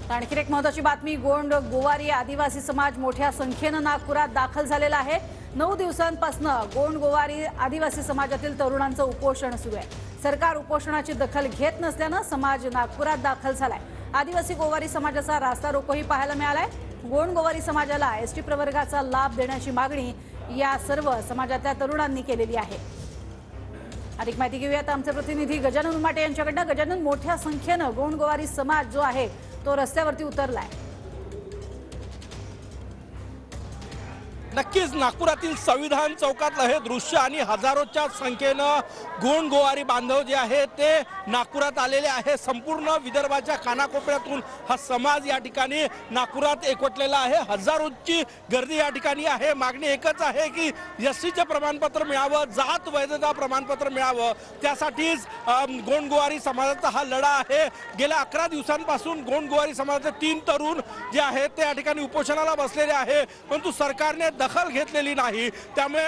आणखी एक महत्त्वाची बातमी, गोंड गोवारी आदिवासी समाज मोठ्या संख्येने नागपुरात दाखल झालेला आहे। 9 दिवसांपासून गोंड गोवारी आदिवासी समाजातील तरुणांचं उपोषण सुरू आहे। सरकार उपोषणाची दखल घेत नसल्याने समाज नागपुरात दाखल झालाय। आदिवासी गोवारी समाजाचा रास्ता रोकोही पाहायला मिळालाय। गोंड गोवारी समाजाला एसटी प्रवर्गाचा लाभ देण्याची मागणी या सर्व समाजातल्या तरुणांनी केलेली आहे। अधिक माहिती घेऊयात आमचे प्रतिनिधी गजानन उमाटे यांच्याकडून। गजानन, मोठ्या संख्येने गोंड गोवारी समाज जो आहे तो रस्त्यावरती उतरलाय। नक्कीच नागपुरातील संविधान चौकातलं हे दृश्य आणि हजारोच्या संख्येनं गोंड गोवारी बांधव जे आहेत ते नागपुरात आलेले आहे। संपूर्ण विदर्भाच्या कानाकोपऱ्यातून हा समाज या ठिकाणी नागपुरात एकवटलेला आहे। हजारोची गर्दी या ठिकाणी आहे। मागणी एकच आहे की एसटीचे प्रमाणपत्र मिळावं, जात वैधता प्रमाणपत्र मिळावं, त्यासाठीच गोंड गोवारी समाजाचा हा लढा आहे। गेल्या 11 दिवसांपासून गोंड गोवारी समाजाचे 3 तरुण जे आहेत ते या ठिकाणी उपोषणाला बसलेले आहे, परंतु सरकारने दखल घेतलेली नाही। त्यामुळे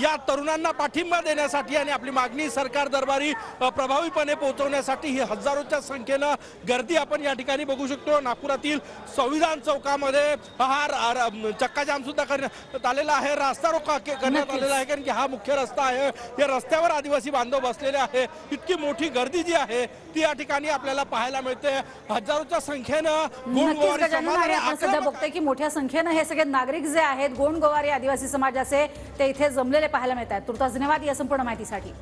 या तरुणांना पाठिंबा देण्यासाठी आणि आपली मागणी सरकार दरबारी प्रभावीपणे पोहोचवण्यासाठी ही हजारोच्या संख्येनं गर्दी आपण या ठिकाणी बघू शकतो। नागपुरातील संविधान चौकामध्ये हा चक्काजाम सुद्धा करण्यात आलेला आहे, रास्ता रोको करण्यात आलेला आहे, कारण की हा मुख्य रस्ता आहे। या रस्त्यावर आदिवासी बांधव बसलेले आहे। इतकी मोठी गर्दी जी आहे ती या ठिकाणी आपल्याला पाहायला मिळते। हजारोच्या संख्येनं गोंड गोवारी समाजाने आपण सध्या बघतोय की मोठ्या संख्येने हे सगळे नागरिक जे आहेत गोंड गोवारी आदिवासी समाजाचे ते इथे जमलेले पाहायला मिळतात। तुर्तास धन्यवाद या संपूर्ण माहितीसाठी।